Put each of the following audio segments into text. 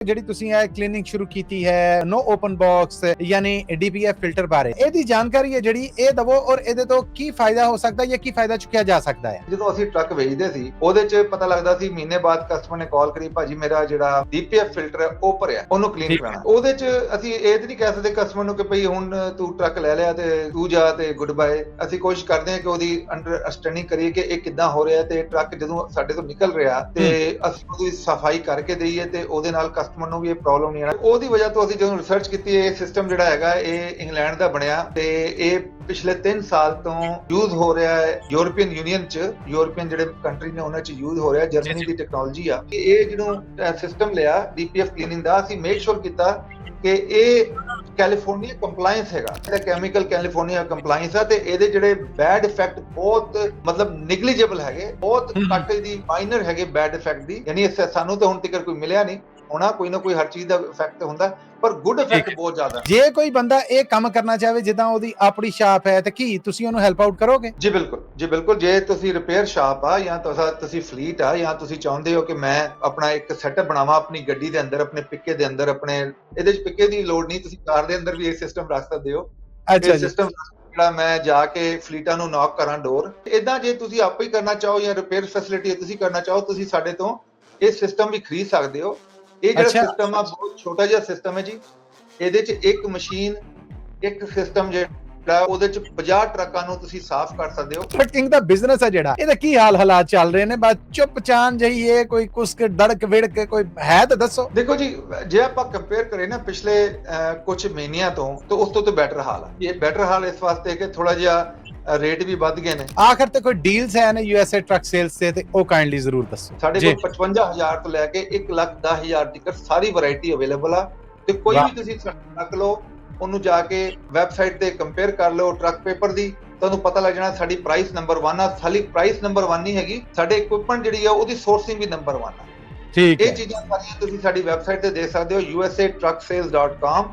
ਜਿਹੜੀ ਤੁਸੀਂ ਇਹ ਕਲੀਨਿੰਗ ਸ਼ੁਰੂ ਕੀਤੀ ਹੈ ਨੋ ਓਪਨ ਬਾਕਸ ਯਾਨੀ ਡੀਪੀਐਫ ਫਿਲਟਰ ਬਾਰੇ ਇਹਦੀ ਜਾਣਕਾਰੀ ਹੈ ਜਿਹੜੀ ਇਹ ਦਵੋ ਔਰ ਇਹਦੇ ਤੋਂ ਕੀ ਫਾਇਦਾ ਹੋ ਸਕਦਾ ਜਾਂ ਕੀ ਫਾਇਦਾ ਚੁੱਕਿਆ ਜਾ ਸਕਦਾ ਹੈ। ਜਦੋਂ ਅਸੀਂ ਟਰੱਕ ਵੇਚਦੇ ਸੀ ਉਹਦੇ 'ਚ ਪਤਾ ਲੱਗਦਾ ਸੀ ਮਹੀਨੇ ਬਾਅਦ ਕਸਟਮਰ ਨੇ ਕਾਲ ਕਰੀ, ਭਾਜੀ ਮੇਰਾ ਜਿਹੜਾ ਡੀਪੀਐਫ ਫਿਲਟਰ ਹੈ ਉਹ ਭਰਿਆ, ਉਹਨੂੰ ਕਲੀਨ ਕਰਾਉਣਾ। ਉਹਦੇ 'ਚ ਅਸੀਂ ਇਹ ਤੇ ਨਹੀਂ ਕਹਿ ਸਕਦੇ ਕਸਟਮਰ ਨੂੰ ਕਿ ਭਈ ਹੁਣ ਤੂੰ ਟਰੱਕ ਲੈ ਲਿਆ ਤੇ ਤੂੰ ਜਾ ਤੇ ਗੁੱਡ ਬਾਏ। ਅਸੀਂ ਕੋਸ਼ਿਸ਼ ਕਰਦੇ ਹਾਂ ਕਿ ਉਹਦੀ ਅੰਡਰਸਟੈਂਡਿੰਗ ਕਰੀਏ ਕਿ ਇਹ ਕਿੱਦਾਂ ਹੋ ਰਿਹਾ ਤੇ ਟਰੱਕ ਜਦੋਂ ਸਾਡੇ ਤੋਂ ਨਿਕਲ ਰਿਹਾ ਤੇ ਅਸੀਂ ਉਹਦੀ ਸਫਾਈ ਕਰਕੇ ਦਈਏ ਤੇ ਉਹਦੇ ਨਾਲ ਕਸਟਮਰ ਨੂੰ ਵੀ ਇਹ ਪ੍ਰੋਬਲਮ ਨਹੀਂ ਆਣਾ। ਉਹਦੀ ਵਜ੍ਹਾ ਤੋਂ ਅਸੀਂ ਜਦੋਂ ਰਿਸਰਚ ਕੀਤੀ ਇਹ ਸਿਸਟਮ ਜਿਹੜਾ ਹੈਗਾ ਇਹ ਇੰਗਲੈਂਡ ਦਾ ਬਣਿਆ ਤੇ ਇਹ ਪਿਛਲੇ 3 ਸਾਲ ਤੋਂ ਯੂਜ਼ ਹੋ ਰਿਹਾ ਹੈ ਯੂਰਪੀਅਨ ਯੂਨੀਅਨ 'ਚ। ਯੂਰਪੀਅਨ ਜਿਹੜੇ ਕੰਟਰੀ ਨੇ ਉਹਨਾਂ 'ਚ ਯੂਜ਼ ਹੋ ਰਿਹਾ। ਜਰਮਨੀ ਦੀ ਟੈਕਨੋਲੋਜੀ ਆ। ਇਹ ਜਿਹਨੂੰ ਸਿਸਟਮ ਲਿਆ ਡੀਪੀਐਫ ਕਲੀਨਿੰਗ ਦਾ, ਅਸੀਂ ਮੇਕ ਸ਼ੋਰ ਕੀਤਾ ਕਿ ਇਹ ਕੈਲੀਫੋਰਨੀਆ ਕੰਪਲਾਈਂਸ ਹੈਗਾ। ਇਹ ਕੈਮੀਕਲ ਕੈਲੀਫੋਰਨੀਆ ਕੰਪਲਾਈਂਸ ਆ ਤੇ ਇਹਦੇ ਜਿਹੜੇ ਬੈਡ ਇਫੈਕਟ ਬਹੁਤ ਮਤਲਬ ਨਿਗਲੀਜੀਬਲ ਹੈਗੇ, ਬਹੁਤ ਘੱਟ ਦੀ ਮਾਈਨਰ ਹੈਗੇ ਬੈਡ ਇਫੈਕਟ ਦੀ। ਯਾਨੀ ਸਾਨੂੰ ਤਾਂ ਹੁਣ ਤੱਕ ਕੋਈ ਮਿਲਿਆ ਨਹੀਂ ਹੋਣਾ, ਕੋਈ ਨਾ ਕੋਈ ਹਰ ਚੀਜ਼ ਦਾ ਇਫੈਕਟ ਹੁੰਦਾ ਪਰ ਗੁੱਡ ਇਫੈਕਟ ਬਹੁਤ ਜ਼ਿਆਦਾ। ਜੇ ਕੋਈ ਬੰਦਾ ਇਹ ਕੰਮ ਕਰਨਾ ਚਾਹੇ ਜਿੱਦਾਂ ਉਹਦੀ ਆਪਣੀ ਸ਼ਾਪ ਹੈ ਤੇ ਕੀ ਤੁਸੀਂ ਉਹਨੂੰ ਹੈਲਪ ਆਊਟ ਕਰੋਗੇ? ਜੀ ਬਿਲਕੁਲ, ਜੀ ਬਿਲਕੁਲ। ਜੇ ਤੁਸੀਂ ਰਿਪੇਅਰ ਸ਼ਾਪ ਆ ਜਾਂ ਤੁਸੀਂ ਫਲੀਟ ਆ ਜਾਂ ਤੁਸੀਂ ਚਾਹੁੰਦੇ ਹੋ ਕਿ ਮੈਂ ਆਪਣਾ ਇੱਕ ਸੈਟਅਪ ਬਣਾਵਾਂ ਆਪਣੀ ਗੱਡੀ ਦੇ ਅੰਦਰ, ਆਪਣੇ ਪਿੱਕੇ ਦੇ ਅੰਦਰ, ਆਪਣੇ ਇਹਦੇ 'ਚ ਪਿੱਕੇ ਦੀ ਲੋੜ ਨਹੀਂ, ਤੁਸੀਂ ਕਾਰ ਦੇ ਅੰਦਰ ਵੀ ਇਹ ਸਿਸਟਮ ਰੱਖ ਸਕਦੇ ਹੋ। ਇਹ ਸਿਸਟਮ ਜਿਹੜਾ ਮੈਂ ਜਾ ਕੇ ਫਲੀਟਾਂ ਨੂੰ ਨੌਕ ਕਰਾਂ ਡੋਰ, ਇਦਾਂ ਜੇ ਤੁਸੀਂ ਆਪੇ ਹੀ ਕਰਨਾ ਚਾਹੋ ਜਾਂ ਰਿਪੇਅਰ ਫੈਸਿਲਿਟੀ ਤੁਸੀਂ ਕਰਨਾ ਚਾਹੋ, ਤੁਸੀਂ ਸਾਡੇ ਤੋਂ ਇਹ ਸਿਸਟਮ ਵੀ ਖਰੀਦ ਸਕਦੇ ਹੋ। ਇਹ ਜਿਹੜਾ ਸਿਸਟਮ ਆ ਬਹੁਤ ਛੋਟਾ ਜਿਹਾ ਸਿਸਟਮ ਹੈ ਜੀ। ਇਹਦੇ 'ਚ ਇੱਕ ਮਸ਼ੀਨ, ਇੱਕ ਸਿਸਟਮ ਜਿਹੜਾ ਉਹਦੇ 'ਚ 50 ਟਰੱਕਾਂ ਨੂੰ ਤੁਸੀਂ ਸਾਫ਼ ਕਰ ਸਕਦੇ ਹੋ। ਟਰੱਕਿੰਗ ਦਾ ਬਿਜ਼ਨਸ ਹੈ ਜਿਹੜਾ, ਇਹਦਾ ਕੀ ਹਾਲਾਤ ਚੱਲ ਰਹੇ ਨੇ? ਬਸ ਚੁੱਪਚਾਨ ਜਿਹੀ ਹੈ, ਕੋਈ ਕੁਸਕ ਧੜਕ ਵਿੜਕ ਕੋਈ ਹੈ ਤਾਂ ਦੱਸੋ। ਦੇਖੋ ਜੀ, ਜੇ ਆਪਾਂ ਕੰਪੇਅਰ ਕਰੇ ਨਾ ਪਿਛਲੇ ਕੁਝ ਮਹੀਨਿਆਂ ਤੋਂ ਤਾਂ ਉਸ ਤੋਂ ਬੈਟਰ ਹਾਲ ਆ। ਇਹ ਬੈਟਰ ਹਾਲ ਇਸ ਵਾਸਤੇ ਕਿ ਥੋੜਾ ਜਿਹਾ ਰੇਟ ਵੀ ਵੱਧ ਗਏ ਨੇ। ਆਖਰ ਤੇ ਕੋਈ ਡੀਲਸ ਹੈ ਨੇ ਯੂਐਸਏ ਟਰੱਕ ਸੇਲਸ ਤੇ ਉਹ ਕਾਈਂਡਲੀ ਜ਼ਰੂਰ ਦੱਸੋ। ਸਾਡੇ ਕੋਲ 55,000 ਤੋਂ ਲੈ ਕੇ 1,10,000 ਤੱਕ ਸਾਰੀ ਵੈਰਾਈਟੀ ਅਵੇਲੇਬਲ ਆ ਤੇ ਕੋਈ ਵੀ ਤੁਸੀਂ ਟਰੱਕ ਲਓ, ਉਹਨੂੰ ਜਾ ਕੇ ਵੈਬਸਾਈਟ ਤੇ ਕੰਪੇਅਰ ਕਰ ਲਓ ਟਰੱਕ ਪੇਪਰ ਦੀ, ਤੁਹਾਨੂੰ ਪਤਾ ਲੱਗ ਜਾਣਾ ਸਾਡੀ ਪ੍ਰਾਈਸ ਨੰਬਰ 1 ਆ। ਖਾਲੀ ਪ੍ਰਾਈਸ ਨੰਬਰ 1 ਨਹੀਂ ਹੈਗੀ, ਸਾਡੇ ਇਕਵਿਪਮੈਂਟ ਜਿਹੜੀ ਆ ਉਹਦੀ ਸੋਰਸਿੰਗ ਵੀ ਨੰਬਰ 1 ਆ। ਠੀਕ ਹੈ, ਇਹ ਚੀਜ਼ਾਂ ਸਾਰੀਆਂ ਤੁਸੀਂ ਸਾਡੀ ਵੈਬਸਾਈਟ ਤੇ ਦੇਖ ਸਕਦੇ ਹੋ usatrucksales.com।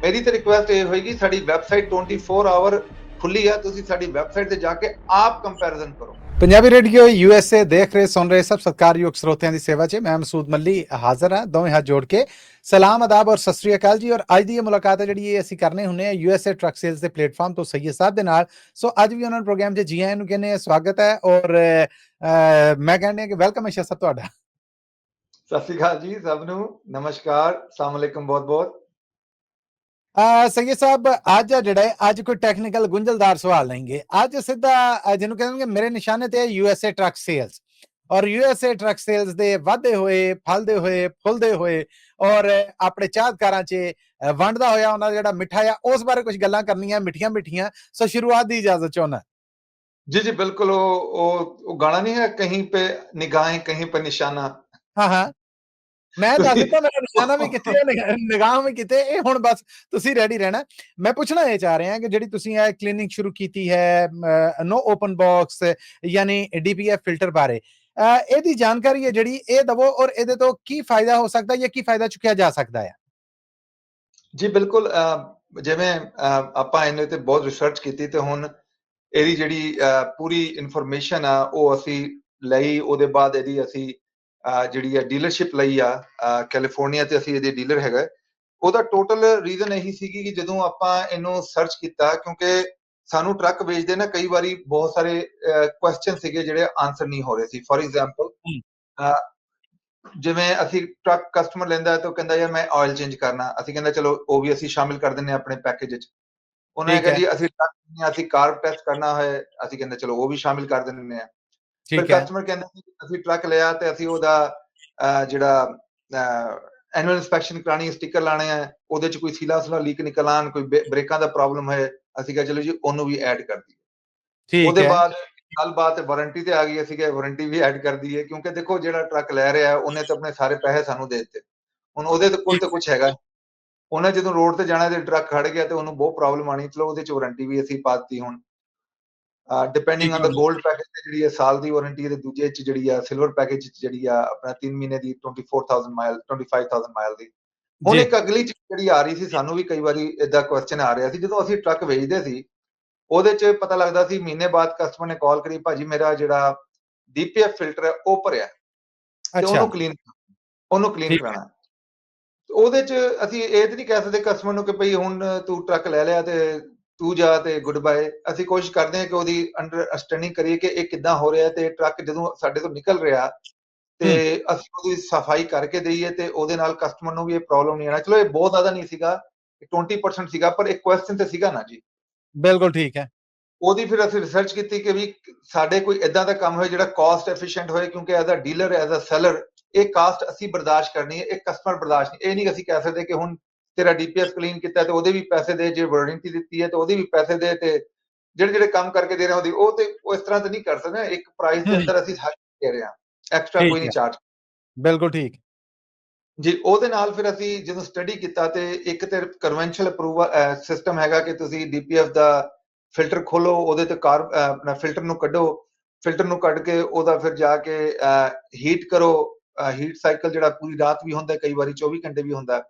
ਮੇਰੀ ਤੇ ਰਿਕੁਐਸਟ ਇਹ ਹੋਏਗੀ ਸਾਡੀ ਵੈਬਸਾਈਟ 24 ਆਵਰ ਖੁੱਲੀ ਆ, ਤੁਸੀਂ ਸਾਡੀ ਵੈਬਸਾਈਟ ਤੇ ਜਾ ਕੇ ਆਪ ਕੰਪੈਰੀਜ਼ਨ ਕਰੋ। ਪੰਜਾਬੀ ਰੇਡੀਓ ਯੂਐਸਏ ਦੇਖ ਰਹੇ ਸੁਣ ਰਹੇ ਸਭ ਸਤਿਕਾਰਯੋਗ ਸਰੋਤਿਆਂ ਦੀ ਸੇਵਾ 'ਚ ਮੈਂ ਮਸੂਦ ਮੱਲੀ ਹਾਜ਼ਰ ਹਾਂ, ਦੋਵੇਂ ਹੱਥ ਜੋੜ ਕੇ ਸਲਾਮ ਅਦਾਬ ਔਰ ਸਤਿ ਸ੍ਰੀ ਅਕਾਲ ਜੀ। ਔਰ ਅੱਜ ਦੀ ਇਹ ਮੁਲਾਕਾਤ ਹੈ ਜਿਹੜੀ ਇਹ ਅਸੀਂ ਕਰਨੇ ਹੁੰਦੇ ਆ ਯੂਐਸਏ ਟਰੱਕ ਸੇਲਸ ਦੇ ਪਲੇਟਫਾਰਮ ਤੋਂ ਸੈਯਦ ਸਾਹਿਬ ਦੇ ਨਾਲ। ਸੋ ਅੱਜ ਵੀ ਉਹਨਾਂ ਨੂੰ ਪ੍ਰੋਗਰਾਮ 'ਚ ਜੀ ਆਇਆਂ ਨੂੰ ਕਹਿੰਦੇ ਆ, ਸਵਾਗਤ ਹੈ ਔਰ ਮੈਂ ਕਹਿੰਦੇ ਆ ਕਿ ਵੈਲਕਮ ਹੈ ਸਭ ਤੁਹਾਡਾ। ਸਤਿ ਸ੍ਰੀ ਅਕਾਲ ਜੀ ਸਭ ਨੂੰ, ਨਮਸਕਾਰ, ਅਸਲਾਮ ਅਲੈਕੁਮ, ਬਹੁਤ ਬਹੁਤ। ਸੈਯਦ ਸਾਹਿਬ ਅੱਜ ਜਿਹੜਾ ਹੈ ਅੱਜ ਕੋਈ ਟੈਕਨੀਕਲ ਗੁੰਝਲਦਾਰ ਸਵਾਲ ਨਹੀਂਗੇ, ਅੱਜ ਸਿੱਧਾ ਜਿਹਨੂੰ ਕਹਿੰਦੇ ਮੇਰੇ ਨਿਸ਼ਾਨੇ ਤੇ ਯੂਐਸਏ ਟਰੱਕ ਸੇਲਸ ਔਰ ਯੂਐਸਏ ਟਰੱਕ ਸੇਲਸ ਦੇ ਵਾਧੇ ਹੋਏ, ਫਲਦੇ ਹੋਏ, ਫੁੱਲਦੇ ਹੋਏ ਔਰ ਆਪਣੇ ਚਾਹਤਕਾਰਾਂ 'ਚ ਵੰਡਦਾ ਹੋਇਆ ਉਹਨਾਂ ਦਾ ਜਿਹੜਾ ਮਿੱਠਾ ਆ ਉਸ ਬਾਰੇ ਕੁਝ ਗੱਲਾਂ ਕਰਨੀਆਂ ਮਿੱਠੀਆਂ ਮਿੱਠੀਆਂ। ਸੋ ਸ਼ੁਰੂਆਤ ਦੀ ਇਜਾਜ਼ਤ ਚਾਹੁੰਦਾ। जी जी बिल्कुल। वो गाना नहीं है कहीं पे निगाहें कहीं पे निशाना। हाँ मैं दस दिता मेरा निशाना भी किथे निगाह भी किथे। ਇਹ ਹੁਣ ਬਸ ਤੁਸੀਂ ਰੈਡੀ ਰਹਿਣਾ। ਮੈਂ ਪੁੱਛਣਾ ਇਹ ਚਾਹ ਰਿਹਾ ਕਿ ਜਿਹੜੀ ਤੁਸੀਂ ਇਹ ਕਲੀਨਿੰਗ ਸ਼ੁਰੂ ਕੀਤੀ ਹੈ ਨੋ ਓਪਨ ਬਾਕਸ ਯਾਨੀ ਡੀਪੀਐਫ ਫਿਲਟਰ ਬਾਰੇ ਇਹਦੀ ਜਾਣਕਾਰੀ ਹੈ ਜਿਹੜੀ ਇਹ ਦਵੋ ਔਰ ਇਹਦੇ ਤੋਂ ਕੀ ਫਾਇਦਾ ਹੋ ਸਕਦਾ ਜਾਂ ਕੀ ਫਾਇਦਾ ਚੁੱਕਿਆ ਜਾ ਸਕਦਾ ਹੈ। ਜੀ ਬਿਲਕੁਲ। ਜਿਵੇਂ ਆਪਾਂ ਇਹਨੇ ਤੇ ਬਹੁਤ ਰਿਸਰਚ ਕੀਤੀ ਤੇ ਹੁਣ ਇਹਦੀ ਜਿਹੜੀ ਪੂਰੀ ਇਨਫੋਰਮੇਸ਼ਨ ਆ ਉਹ ਅਸੀਂ ਲਈ। ਉਹਦੇ ਬਾਅਦ ਇਹਦੀ ਅਸੀਂ ਜਿਹੜੀ ਆ ਡੀਲਰਸ਼ਿਪ ਲਈ ਆ ਕੈਲੀਫੋਰਨੀਆ ਤੇ ਅਸੀਂ ਇਹਦੇ ਡੀਲਰ ਹੈਗਾ। ਉਹਦਾ ਟੋਟਲ ਰੀਜ਼ਨ ਇਹੀ ਸੀਗੀ ਕਿ ਜਦੋਂ ਆਪਾਂ ਇਹਨੂੰ ਸਰਚ ਕੀਤਾ, ਕਿਉਂਕਿ ਸਾਨੂੰ ਟਰੱਕ ਵੇਚਦੇ ਨਾ ਕਈ ਵਾਰੀ ਬਹੁਤ ਸਾਰੇ ਕੁਐਸਚਨ ਸੀਗੇ ਜਿਹੜੇ ਆਨਸਰ ਨਹੀਂ ਹੋ ਰਹੇ ਸੀ। ਫੋਰ ਐਗਜ਼ਾਮਪਲ ਜਿਵੇਂ ਅਸੀਂ ਟਰੱਕ ਕਸਟਮਰ ਲੈਂਦਾ ਤਾਂ ਉਹ ਕਹਿੰਦਾ ਯਾਰ ਮੈਂ ਆਇਲ ਚੇਂਜ ਕਰਨਾ, ਅਸੀਂ ਕਹਿੰਦਾ ਚਲੋ ਉਹ ਵੀ ਅਸੀਂ ਸ਼ਾਮਿਲ ਕਰ ਦਿੰਦੇ ਹਾਂ ਆਪਣੇ ਪੈਕੇਜ ਵਿੱਚ। ਉਹਨੇ ਕਿਹਾ ਜੀ ਅਸੀਂ ਕਾਰ ਟੈਸਟ ਕਰਨਾ ਹੈ, ਅਸੀਂ ਕਹਿੰਦੇ ਚਲੋ ਉਹ ਵੀ ਸ਼ਾਮਿਲ ਕਰ ਦਿੰਦੇ ਹਾਂ। ਫਿਰ ਕਸਟਮਰ ਕਹਿੰਦਾ ਅਸੀਂ ਟਰੱਕ ਲਿਆ ਤੇ ਅਸੀਂ ਉਹਦਾ ਜਿਹੜਾ ਐਨੂਅਲ ਇੰਸਪੈਕਸ਼ਨ ਕਰਾਣੀ, ਸਟicker ਲਾਣੇ ਆ, ਉਹਦੇ ਚ ਕੋਈ ਸੀਲਾ ਸੁਲਾ ਲੀਕ ਨਿਕਲ ਆਣ, ਕੋਈ ਬ੍ਰੇਕਾਂ ਦਾ ਪ੍ਰੋਬਲਮ ਹੈ, ਅਸੀਂ ਕਿਹਾ ਚਲੋ ਜੀ ਉਹਨੂੰ ਵੀ ਐਡ ਕਰ ਦਈਏ। ਉਹਦੇ ਬਾਅਦ ਗੱਲਬਾਤ ਵਾਰੰਟੀ ਤੇ ਆ ਗਈ, ਅਸੀਂ ਕਿਹਾ ਵਾਰੰਟੀ ਵੀ ਐਡ ਕਰ ਦਈਏ, ਕਿਉਂਕਿ ਦੇਖੋ ਜਿਹੜਾ ਟਰੱਕ ਲੈ ਰਿਹਾ ਉਹਨੇ ਤਾਂ ਆਪਣੇ ਸਾਰੇ ਪੈਸੇ ਸਾਨੂੰ ਦੇ ਦਿੱਤੇ, ਹੁਣ ਉਹਦੇ ਕੋਲ ਤਾਂ ਕੁਛ ਹੈਗਾ। ਉਹਨੇ ਜਦੋਂ ਰੋਡ ਤੇ ਜਾਣਾ ਤੇ ਟਰੱਕ ਖੜ ਗਿਆ ਤੇ ਉਹਨੂੰ ਬਹੁਤ ਪ੍ਰੋਬਲਮ ਆਣੀ, ਚਲੋ ਉਹਦੇ ਚ ਵਾਰੰਟੀ ਵੀ ਅਸੀਂ ਪਾਤੀ। ਹੁਣ ਡਿਪੈਂਡਿੰਗ ਔਨ ਦਾ 골ਡ ਪੈਕੇਜ ਤੇ ਜਿਹੜੀ ਹੈ ਸਾਲ ਦੀ ਵਾਰੰਟੀ ਹੈ, ਤੇ ਦੂਜੇ ਚ ਜਿਹੜੀ ਆ ਸਿਲਵਰ ਪੈਕੇਜ ਚ ਜਿਹੜੀ ਆ ਆਪਣਾ 3 ਮਹੀਨੇ ਦੀ 24,000 ਮਾਈਲ 25,000 ਮਾਈਲ ਦੀ। ਹੁਣ ਇੱਕ ਅਗਲੀ ਚੀਜ਼ ਜਿਹੜੀ ਆ ਰਹੀ ਸੀ, ਸਾਨੂੰ ਵੀ ਕਈ ਵਾਰੀ ਏਦਾਂ ਕੁਐਸਚਨ ਆ ਰਿਹਾ ਸੀ ਜਦੋਂ ਅਸੀਂ ਟਰੱਕ ਵੇਚਦੇ ਸੀ, ਉਹਦੇ ਚ ਪਤਾ ਲੱਗਦਾ ਸੀ ਮਹੀਨੇ ਬਾਅਦ ਕਸਟਮਰ ਨੇ ਕਾਲ ਕਰੀ, ਭਾਜੀ ਮੇਰਾ ਜਿਹੜਾ ਡੀਪੀਐਫ ਫਿਲਟਰ ਹੈ ਉਹ ਭਰਿਆ ਤੇ ਉਹਨੂੰ ਕਲੀਨ ਕਰਾਉਣਾ। ਉਹਦੇ 'ਚ ਅਸੀਂ ਇਹ ਤੇ ਨਹੀਂ ਕਹਿ ਸਕਦੇ ਕਸਟਮਰ ਨੂੰ ਕਿ ਭਈ ਹੁਣ ਤੂੰ ਟਰੱਕ ਲੈ ਲਿਆ ਤੇ ਤੂੰ ਜਾ ਤੇ ਗੁੱਡ ਬਾਏ। ਅਸੀਂ ਕੋਸ਼ਿਸ਼ ਕਰਦੇ ਹਾਂ ਕਿ ਉਹਦੀ ਅੰਡਰਸਟੈਂਡਿੰਗ ਕਰੀਏ ਕਿ ਇਹ ਕਿੱਦਾਂ ਹੋ ਰਿਹਾ ਤੇ ਟਰੱਕ ਜਦੋਂ ਸਾਡੇ ਤੋਂ ਨਿਕਲ ਰਿਹਾ ਤੇ ਅਸੀਂ ਉਹਦੀ ਸਫਾਈ ਕਰਕੇ ਦੇਈਏ ਤੇ ਉਹਦੇ ਨਾਲ ਕਸਟਮਰ ਨੂੰ ਵੀ ਇਹ ਪ੍ਰੋਬਲਮ ਨਹੀਂ ਆਣਾ। ਚਲੋ ਇਹ ਬਹੁਤ ਜ਼ਿਆਦਾ ਨਹੀਂ ਸੀਗਾ, 20% ਸੀਗਾ, ਪਰ ਇੱਕ ਕੁਐਸਚਨ ਤੇ ਸੀਗਾ ਨਾ ਜੀ। ਬਿਲਕੁਲ ਠੀਕ ਹੈ। ਉਹਦੀ ਫਿਰ ਅਸੀਂ ਰਿਸਰਚ ਕੀਤੀ ਕਿ ਵੀ ਸਾਡੇ ਕੋਈ ਇਦਾਂ ਦਾ ਕੰਮ ਹੋਏ ਜਿਹੜਾ ਕਾਸਟ ਐਫੀਸ਼ੀਐਂਟ ਹੋਏ, ਕਿਉਂਕਿ as a dealer as a seller ਇਹ ਕਾਸਟ ਅਸੀਂ ਬਰਦਾਸ਼ਤ ਕਰਨੀ ਹੈ, ਇਹ ਕਸਟਮਰ ਬਰਦਾਸ਼ਤ ਨਹੀਂ। ਇਹ ਨਹੀਂ ਅਸੀਂ ਕਹਿ ਸਕਦੇ ਕਿ ਹੁਣ ਤੇਰਾ ਡੀਪੀਐਸ ਕਲੀਨ ਕੀਤਾ ਤੇ ਉਹਦੇ ਵੀ ਪੈਸੇ ਦੇ, ਜੇ ਵਾਰੰਟੀ ਦਿੱਤੀ ਹੈ ਤੇ ਉਹਦੇ ਵੀ ਪੈਸੇ ਦੇ, ਤੇ ਜਿਹੜੇ ਜਿਹੜੇ ਕੰਮ ਕਰਕੇ ਦੇ ਰਹੇ ਉਹਦੀ ਉਹ ਤੇ ਉਹ ਇਸ ਤਰ੍ਹਾਂ ਤੇ ਨਹੀਂ ਕਰ ਸਕਦੇ। ਇੱਕ ਪ੍ਰਾਈਸ ਦੇ ਅੰਦਰ ਅਸੀਂ ਹਰ ਦੇ ਰਹੇ ਹਾਂ, ਐਕਸਟਰਾ ਕੋਈ ਠੀਕ ਨਹੀਂ ਹੈ, ਚਾਰਜ। ਬਿਲਕੁਲ ਠੀਕ। ਜੀ ਉਹਦੇ ਨਾਲ ਫਿਰ ਅਸੀਂ ਜਦੋਂ ਸਟੱਡੀ ਕੀਤਾ ਤੇ ਇੱਕ ਤੇ ਕਨਵੈਨਸ਼ਨਲ ਅਪਰੂਵਲ ਸਿਸਟਮ ਹੈਗਾ ਕਿ ਤੁਸੀਂ ਡੀਪੀਐਫ ਦਾ ਫਿਲਟਰ ਖੋਲੋ, ਉਹਦੇ ਤੇ ਆਪਣਾ ਫਿਲਟਰ ਨੂੰ ਕੱਢੋ, ਫਿਲਟਰ ਨੂੰ ਕੱਢ ਕੇ ਉਹਦਾ ਫਿਰ ਜਾ ਕੇ ਹੀਟ ਕਰੋ। ਹੀਟ ਸਾਈਕਲ ਜਿਹੜਾ ਪੂਰੀ ਰਾਤ ਵੀ ਹੁੰਦਾ, ਕਈ ਵਾਰੀ 24 ਘੰਟੇ ਵੀ ਹੁੰਦਾ,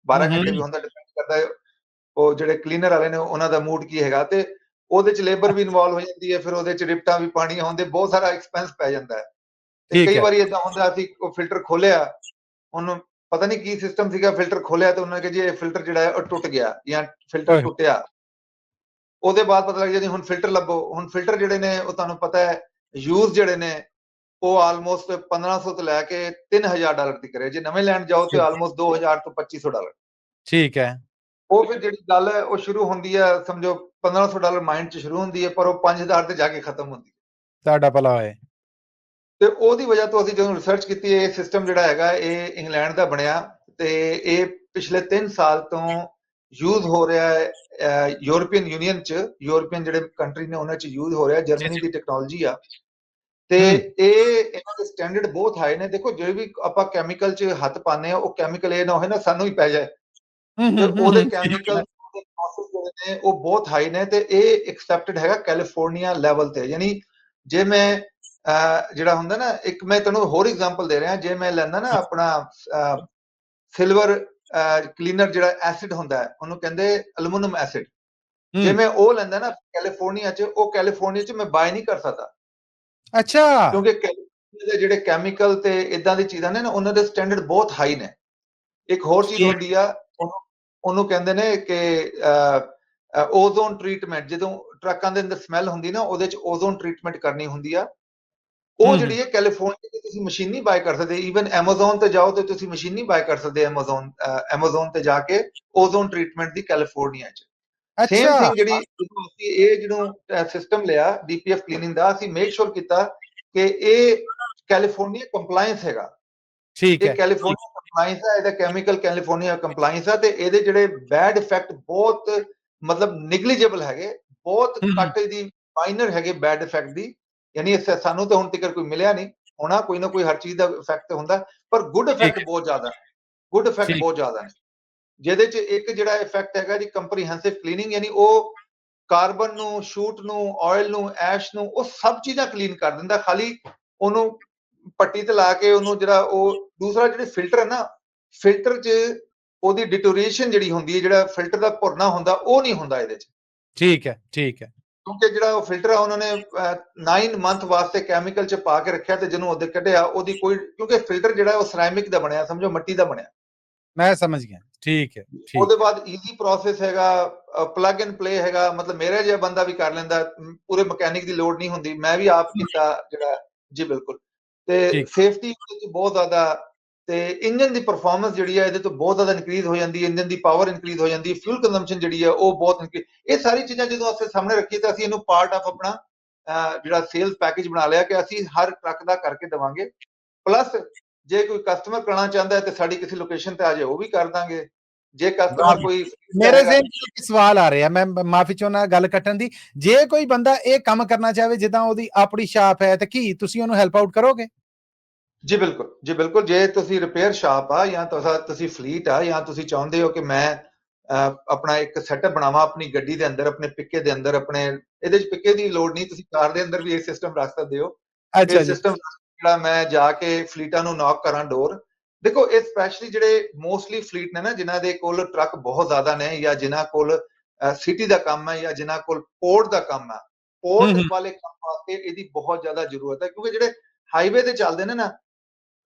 12 ਘੰਟੇ ਵੀ ਹੁੰਦਾ, ਡਿਪੈਂਡ ਕਰਦਾ ਹੈ ਉਹ ਜਿਹੜੇ ਕਲੀਨਰ ਵਾਲੇ ਨੇ ਉਹਨਾਂ ਦਾ ਮੂਡ ਕੀ ਹੈਗਾ। ਤੇ ਉਹਦੇ ਚ ਲੇਬਰ ਵੀ ਇਨਵੋਲਵ ਹੋ ਜਾਂਦੀ ਹੈ, ਫਿਰ ਉਹਦੇ ਚ ਰਿਪਟਾਂ ਵੀ ਪਾਣੀਆਂ ਹੁੰਦੇ, ਬਹੁਤ ਸਾਰਾ ਐਕਸਪੈਂਸ ਪੈ ਜਾਂਦਾ ਹੈ। ਤੇ ਠੀਕ ਕਈ ਹੈ। ਵਾਰੀ ਇਦਾਂ ਹੁੰਦਾ ਅਸੀਂ ਉਹ ਫਿਲਟਰ ਖੋਲਿਆ, ਉਹਨੂੰ ਪਤਾ ਨਹੀਂ ਕੀ ਸਿਸਟਮ ਸੀਗਾ, ਫਿਲਟਰ ਖੋਲਿਆ ਤੇ ਉਹਨਾਂ ਨੇ ਕਿਹਾ ਜੀ ਇਹ ਫਿਲਟਰ ਜਿਹੜਾ ਹੈ ਉਹ ਟੁੱਟ ਗਿਆ ਜਾਂ ਫਿਲਟਰ ਓਏ ਟੁੱਟਿਆ। ਉਹਦੇ ਬਾਅਦ ਪਤਾ ਲੱਗ ਜਾਂਦਾ ਹੁਣ ਫਿਲਟਰ ਲੱਭੋ। ਹੁਣ ਫਿਲਟਰ ਜਿਹੜੇ ਨੇ ਉਹ ਤੁਹਾਨੂੰ ਪਤਾ ਹੈ ਯੂਜ਼ ਜਿਹੜੇ ਨੇ ਉਹ ਆਲਮੋਸਟ 1500 ਤੋਂ ਲੈ ਕੇ $3000 ਦੀ ਕਰੇ, ਜੇ ਨਵੇਂ ਲੈਣ ਜਾਓ ਤੇ ਆਲਮੋਸਟ 2000 ਤੋਂ $2500। ਠੀਕ ਹੈ। ਉਹ ਫਿਰ ਜਿਹੜੀ ਗੱਲ ਹੈ ਉਹ ਸ਼ੁਰੂ ਹੁੰਦੀ ਹੈ, ਸਮਝੋ $1500 ਮਾਈਂਡ 'ਚ ਸ਼ੁਰੂ ਹੁੰਦੀ ਹੈ, ਪਰ ਉਹ 5000 ਤੇ ਜਾ ਕੇ ਖਤਮ ਹੁੰਦੀ ਹੈ। ਤੁਹਾਡਾ ਭਲਾ ਹੋਏ। ਤੇ ਉਹਦੀ ਵਜ੍ਹਾ ਤੋਂ ਅਸੀਂ ਜਦੋਂ ਰਿਸਰਚ ਕੀਤੀ, ਇਹ ਸਿਸਟਮ ਜਿਹੜਾ ਹੈਗਾ ਇਹ ਇੰਗਲੈਂਡ ਦਾ ਬਣਿਆ ਤੇ ਇਹ ਪਿਛਲੇ 3 ਸਾਲ ਤੋਂ ਯੂਜ਼ ਹੋ ਰਿਹਾ ਹੈ ਯੂਰਪੀਅਨ ਯੂਨੀਅਨ 'ਚ, ਯੂਰਪੀਅਨ ਜਿਹੜੇ ਕੰਟਰੀ ਨੇ ਉਹਨਾਂ 'ਚ ਯੂਜ਼ ਹੋ ਰਿਹਾ। ਜਰਮਨੀ ਦੀ ਟੈਕਨੋਲੋਜੀ ਆ ਤੇ ਇਹ ਇਹਨਾਂ ਦੇ ਸਟੈਂਡਰਡ ਬਹੁਤ ਹਾਈ ਨੇ। ਦੇਖੋ ਜਿਹੜੇ ਵੀ ਆਪਾਂ ਕੈਮੀਕਲ 'ਚ ਹੱਥ ਪਾਉਂਦੇ ਆ, ਉਹ ਕੈਮੀਕਲ ਇਹ ਨਾ ਹੋਏ ਨਾ ਸਾਨੂੰ ਹੀ ਪੈ ਜਾਏ, ਤੇ ਉਹਦੇ ਕੈਮੀਕਲ ਦੇ ਪ੍ਰੋਸੈਸ ਜਿਹੜੇ ਨੇ ਉਹ ਬਹੁਤ ਹਾਈ ਨੇ ਤੇ ਇਹ ਐਕਸੈਪਟਡ ਹੈਗਾ ਕੈਲੀਫੋਰਨੀਆ ਲੈਵਲ ਤੇ। ਯਾਨੀ ਜੇ ਮੈਂ ਜਿਹੜਾ ਹੁੰਦਾ ਨਾ, ਇੱਕ ਮੈਂ ਤੁਹਾਨੂੰ ਹੋਰ ਐਗਜ਼ਾਮਪਲ ਦੇ ਰਿਹਾ, ਜੇ ਮੈਂ ਲੈਂਦਾ ਨਾ ਆਪਣਾ ਸਿਲਵਰ ਕਲੀਨਰ ਜਿਹੜਾ ਐਸਿਡ ਹੁੰਦਾ ਹੈ, ਉਹਨੂੰ ਕਹਿੰਦੇ ਐਲੂਮੀਨੀਅਮ ਐਸਿਡ, ਜੇ ਮੈਂ ਉਹ ਲੈਂਦਾ ਨਾ ਕੈਲੀਫੋਰਨੀਆ 'ਚ, ਉਹ ਕੈਲੀਫੋਰਨੀਆ 'ਚ ਮੈਂ ਬਾਏ ਨਹੀਂ ਕਰ ਸਕਦਾ। ਅੱਛਾ। ਕਿਉਂਕਿ ਕੈਲੀਫੋਰਨੀਆ ਦੇ ਜਿਹੜੇ ਕੈਮੀਕਲ ਤੇ ਇਦਾਂ ਦੀ ਚੀਜ਼ਾਂ ਨੇ ਨਾ, ਉਹਨਾਂ ਦੇ ਸਟੈਂਡਰਡ ਬਹੁਤ ਹਾਈ ਨੇ। ਇੱਕ ਹੋਰ ਚੀਜ਼ ਹੁੰਦੀ ਆ, ਉਹਨੂੰ ਕਹਿੰਦੇ ਨੇ ਕਿ ਓਜ਼ੋਨ ਟ੍ਰੀਟਮੈਂਟ। ਜਦੋਂ ਟਰੱਕਾਂ ਦੇ ਅੰਦਰ ਸਮੈਲ ਹੁੰਦੀ ਨਾ, ਉਹਦੇ 'ਚ ਓਜ਼ੋਨ ਟ੍ਰੀਟਮੈਂਟ ਕਰਨੀ ਹੁੰਦੀ ਆ। ਉਹ ਜਿਹੜੀ ਹੈ ਕੈਲੀਫੋਰਨੀਆ ਤੇ ਤੁਸੀਂ ਮਸ਼ੀਨ ਨਹੀਂ ਬਾਏ ਕਰ ਸਕਦੇ। ਈਵਨ ਐਮਾਜ਼ੋਨ ਤੇ ਜਾਓ ਤੇ ਤੁਸੀਂ ਮਸ਼ੀਨ ਨਹੀਂ ਬਾਏ ਕਰ ਸਕਦੇ। ਐਮਾਜ਼ੋਨ ਤੇ ਜਾ ਕੇ ਓਜ਼ੋਨ ਟ੍ਰੀਟਮੈਂਟ ਦੀ ਕੈਲੀਫੋਰਨੀਆ 'ਚ ਸੇਮ ਅੱਛਾ। ਥਿੰਗ। ਜਿਹੜੀ ਅਸੀਂ ਇਹ ਜਿਹਨੂੰ ਸਿਸਟਮ ਲਿਆ ਡੀਪੀਐਫ ਕਲੀਨਿੰਗ ਦਾ, ਅਸੀਂ ਮੇਕ ਸ਼ੋਰ ਕੀਤਾ ਕਿ ਇਹ ਕੈਲੀਫੋਰਨੀਆ ਕੰਪਲਾਈਂਸ ਹੈਗਾ। ਠੀਕ ਇਹ ਹੈ। ਕੈਲੀਫੋਰਨੀਆ ਕੰਪਲਾਈਂਸ ਹੈ, ਇਹਦਾ ਕੈਮੀਕਲ ਕੈਲੀਫੋਰਨੀਆ ਕੰਪਲਾਈਂਸ ਹੈ, ਤੇ ਇਹਦੇ ਜਿਹੜੇ ਬੈਡ ਇਫੈਕਟ ਬਹੁਤ ਮਤਲਬ ਨਿਗਲੀਜੇਬਲ ਹੈਗੇ, ਬਹੁਤ ਘੱਟ ਦੀ ਮਾਈਨਰ ਹੈਗੇ ਬੈਡ ਇਫੈਕਟ ਦੀ। ਯਾਨੀ ਸਾਨੂੰ ਤਾਂ ਹੁਣ ਤੱਕ ਕੋਈ ਮਿਲਿਆ ਨਹੀਂ ਹੋਣਾ, ਕੋਈ ਨਾ ਕੋਈ ਹਰ ਚੀਜ਼ ਦਾ ਇਫੈਕਟ ਹੁੰਦਾ, ਪਰ ਗੁੱਡ ਇਫੈਕਟ ਬਹੁਤ ਜ਼ਿਆਦਾ ਨੇ, ਗੁੱਡ ਇਫੈਕਟ ਬਹੁਤ ਜ਼ਿਆਦਾ ਨੇ। ਜਿਹਦੇ 'ਚ ਇੱਕ ਜਿਹੜਾ ਇਫੈਕਟ ਹੈਗਾ ਜੀ ਕੰਪਰੀਹੈਂਸਿਵ ਕਲੀਨਿੰਗ, ਯਾਨੀ ਉਹ ਕਾਰਬਨ ਨੂੰ, ਸ਼ੂਟ ਨੂੰ, ਆਇਲ ਨੂੰ, ਐਸ਼ ਨੂੰ, ਉਹ ਸਭ ਚੀਜ਼ਾਂ ਕਲੀਨ ਕਰ ਦਿੰਦਾ। ਖਾਲੀ ਉਹਨੂੰ ਪੱਟੀ ਤੇ ਲਾ ਕੇ ਉਹਨੂੰ ਜਿਹੜਾ ਉਹ ਦੂਸਰਾ ਜਿਹੜੇ ਫਿਲਟਰ ਹੈ ਨਾ, ਫਿਲਟਰ 'ਚ ਉਹਦੀ ਡਿਟੋਰੀਏਸ਼ਨ ਜਿਹੜੀ ਹੁੰਦੀ ਹੈ, ਜਿਹੜਾ ਫਿਲਟਰ ਦਾ ਭੁਰਨਾ ਹੁੰਦਾ, ਉਹ ਨਹੀਂ ਹੁੰਦਾ ਇਹਦੇ 'ਚ। ਠੀਕ ਹੈ। ਠੀਕ ਹੈ। ਕਿਉਂਕਿ ਜਿਹੜਾ ਉਹ ਫਿਲਟਰ ਆ ਉਹਨਾਂ ਨੇ 9 ਮੰਥ ਵਾਸਤੇ ਕੈਮੀਕਲ 'ਚ ਪਾ ਕੇ ਰੱਖਿਆ, ਤੇ ਜਿਹਨੂੰ ਉਹਦੇ ਕੱਢਿਆ ਉਹਦੀ ਕੋਈ, ਕਿਉਂਕਿ ਫਿਲਟਰ ਜਿਹੜਾ ਉਹ ਸੈਰਾਮਿਕ ਦਾ ਬਣਿਆ, ਸਮਝੋ ਮਿੱਟੀ ਦਾ ਬਣਿਆ। ਮੈਂ ਸਮਝ ਗਿਆ। ਠੀਕ ਹੈ। ਉਹਦੇ ਬਾਅਦ ਈਜ਼ੀ ਪ੍ਰੋਸੈਸ ਹੈਗਾ, ਪਲੱਗ ਐਂਡ ਪਲੇ ਹੈਗਾ। ਮਤਲਬ ਮੇਰਾ ਜਿਹਾ ਬੰਦਾ ਵੀ ਕਰ ਲੈਂਦਾ, ਪੂਰੇ ਮਕੈਨਿਕ ਦੀ ਲੋੜ ਨਹੀਂ ਹੁੰਦੀ। ਮੈਂ ਵੀ ਆਪ ਕੀਤਾ ਜਿਹੜਾ ਜੀ, ਬਿਲਕੁਲ। ਤੇ ਸੇਫਟੀ ਬਹੁਤ ਜ਼ਿਆਦਾ, ਤੇ ਇੰਜਨ ਦੀ ਪਰਫਾਰਮੈਂਸ ਜਿਹੜੀ ਹੈ ਇਹਦੇ ਤੋਂ ਬਹੁਤ ਜ਼ਿਆਦਾ ਇਨਕਰੀਜ਼ ਹੋ ਜਾਂਦੀ ਹੈ। ਇੰਜਨ ਦੀ ਪਾਵਰ ਇਨਕਰੀਜ਼ ਹੋ ਜਾਂਦੀ ਹੈ, ਫਿਊਲ ਕੰਜ਼ੰਪਸ਼ਨ ਜਿਹੜੀ ਹੈ ਉਹ ਬਹੁਤ। ਇਹ ਸਾਰੀ ਚੀਜ਼ਾਂ ਜਦੋਂ ਅਸੀਂ ਸਾਹਮਣੇ ਰੱਖੀਏ ਤਾਂ ਅਸੀਂ ਇਹਨੂੰ ਪਾਰਟ ਆਫ ਆਪਣਾ ਜਿਹੜਾ ਸੇਲਸ ਪੈਕੇਜ ਬਣਾ ਲਿਆ ਕਿ ਅਸੀਂ ਹਰ ਟਰੱਕ ਦਾ ਕਰਕੇ ਦੇਵਾਂਗੇ। ਪਲੱਸ ਜੇ ਕੋਈ ਕਸਟਮਰ ਕਰਨਾ ਚਾਹੁੰਦਾ ਹੈ ਤੇ ਸਾਡੀ ਕਿਸੇ ਲੋਕੇਸ਼ਨ ਤੇ ਆ ਜਾਏ, ਉਹ ਵੀ ਕਰ ਦਾਂਗੇ। ਜੇ ਕਸਟਮਰ ਕੋਈ ਮੇਰੇ ਜ਼ਿਹਨ 'ਚ ਇੱਕ ਸਵਾਲ ਆ ਰਿਹਾ, ਮੈਂ ਮਾਫੀ ਚਾਹੁੰਦਾ ਗੱਲ ਕੱਟਣ ਦੀ। ਜੇ ਕੋਈ ਬੰਦਾ ਇਹ ਕੰਮ ਕਰਨਾ ਚਾਹਵੇ, ਜਿੱਦਾਂ ਉਹਦੀ ਆਪਣੀ ਸ਼ਾਪ ਹੈ, ਤੇ ਕੀ ਤੁਸੀਂ ਉਹਨੂੰ ਹੈਲਪ ਆਊਟ ਕਰੋਗੇ? ਜੀ ਬਿਲਕੁਲ, ਜੀ ਬਿਲਕੁਲ। ਜੇ ਤੁਸੀਂ ਰਿਪੇਅਰ ਸ਼ਾਪ ਆ ਜਾਂ ਤੁਸੀਂ ਫਲੀਟ ਆ, ਜਾਂ ਤੁਸੀਂ ਚਾਹੁੰਦੇ ਹੋ ਕਿ ਮੈਂ ਆਪਣਾ ਇੱਕ ਸੈਟਅਪ ਬਣਾਵਾਂ ਆਪਣੀ ਗੱਡੀ ਦੇ ਅੰਦਰ, ਆਪਣੇ ਪਿੱਕੇ ਦੇ ਅੰਦਰ, ਆਪਣੇ ਇਹਦੇ 'ਚ ਪਿੱਕੇ ਦੀ ਲੋੜ ਨਹੀਂ, ਤੁਸੀਂ ਕਾਰ ਦੇ ਅੰਦਰ ਵੀ ਇਹ ਸਿਸਟਮ ਰੱਖ ਸਕਦੇ ਹੋ। ਇਹ ਅੱਛਾ ਜੀ। ਸਿਸਟਮ ਜਿਹੜਾ ਮੈਂ ਜਾ ਕੇ ਫਲੀਟਾਂ ਨੂੰ ਨੌਕ ਕਰਾਂ ਡੋਰ। ਦੇਖੋ ਇਹ ਸਪੈਸ਼ਲੀ ਜਿਹੜੇ ਮੋਸਟਲੀ ਫਲੀਟ ਨੇ ਨਾ, ਜਿਨ੍ਹਾਂ ਦੇ ਕੋਲ ਟਰੱਕ ਬਹੁਤ ਜ਼ਿਆਦਾ ਨੇ, ਜਾਂ ਜਿਨ੍ਹਾਂ ਕੋਲ ਸਿਟੀ ਦਾ ਕੰਮ ਹੈ, ਜਾਂ ਜਿਨ੍ਹਾਂ ਕੋਲ ਪੋਰਟ ਦਾ ਕੰਮ ਹੈ, ਪੋਰਟ ਵਾਲੇ ਕੰਮ ਵਾਸਤੇ ਇਹਦੀ ਬਹੁਤ ਜ਼ਿਆਦਾ ਜ਼ਰੂਰਤ ਹੈ। ਕਿਉਂਕਿ ਜਿਹੜੇ ਹਾਈਵੇ ਤੇ ਚੱਲਦੇ ਨੇ ਨਾ,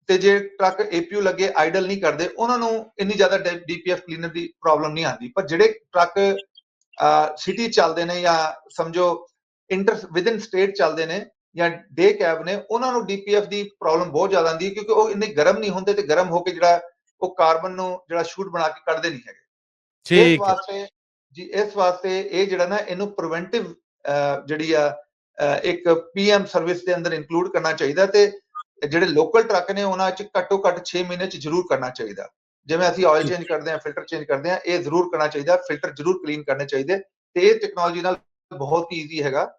ਤੇ ਜੇ ਟਰੱਕ APU ਲੱਗੇ ਆਈਡਲ ਨਹੀਂ ਕਰਦੇ, ਉਹਨਾਂ ਨੂੰ ਇੰਨੀ ਜ਼ਿਆਦਾ DPF ਕਲੀਨਰ ਦੀ ਪ੍ਰੋਬਲਮ ਨਹੀਂ ਆਉਂਦੀ। ਪਰ ਜਿਹੜੇ ਟਰੱਕ ਸਿਟੀ ਚੱਲਦੇ ਨੇ ਜਾਂ ਸਮਝੋ ਵਿਦਨ ਸਟੇਟ ਚੱਲਦੇ ਨੇ ਜਾਂ ਡੇ ਕੈਬ ਨੇ, ਉਹਨਾਂ ਨੂੰ DPF ਦੀ ਪ੍ਰੋਬਲਮ ਬਹੁਤ ਜ਼ਿਆਦਾ ਆਉਂਦੀ ਹੈ, ਕਿਉਂਕਿ ਉਹ ਇੰਨੇ ਗਰਮ ਨਹੀਂ ਹੁੰਦੇ ਤੇ ਗਰਮ ਹੋ ਕੇ ਜਿਹੜਾ ਉਹ ਕਾਰਬਨ ਨੂੰ ਜਿਹੜਾ ਸ਼ੂਟ ਬਣਾ ਕੇ ਕੱਢਦੇ ਨਹੀਂ ਹੈਗੇ। ਇਸ ਠੀਕ ਹੈ ਵਾਸਤੇ ਜੀ, ਇਸ ਵਾਸਤੇ ਇਹ ਜਿਹੜਾ ਨਾ ਇਹਨੂੰ ਪ੍ਰੀਵੈਂਟਿਵ ਜਿਹੜੀ ਆ ਇੱਕ PM ਸਰਵਿਸ ਦੇ ਅੰਦਰ ਇਨਕਲੂਡ ਕਰਨਾ ਚਾਹੀਦਾ, ਤੇ ਜਿਹੜੇ ਲੋਕਲ ਟਰੱਕ ਨੇ ਉਹਨਾਂ 'ਚ ਘੱਟੋ ਘੱਟ 6 ਮਹੀਨੇ 'ਚ ਜ਼ਰੂਰ ਕਰਨਾ ਚਾਹੀਦਾ। ਜਿਵੇਂ ਅਸੀਂ ਆਇਲ ਚੇਂਜ ਕਰਦੇ ਹਾਂ, ਫਿਲਟਰ ਚੇਂਜ ਕਰਦੇ ਹਾਂ, ਇਹ ਜ਼ਰੂਰ ਕਰਨਾ ਚਾਹੀਦਾ, ਫਿਲਟਰ ਜ਼ਰੂਰ ਕਲੀਨ ਕਰਨੇ ਚਾਹੀਦੇ, ਤੇ ਇਹ ਟੈਕਨੋਲੋਜੀ ਨਾਲ ਬਹੁਤ ਹੀ ਈਜ਼ੀ ਹੈਗਾ।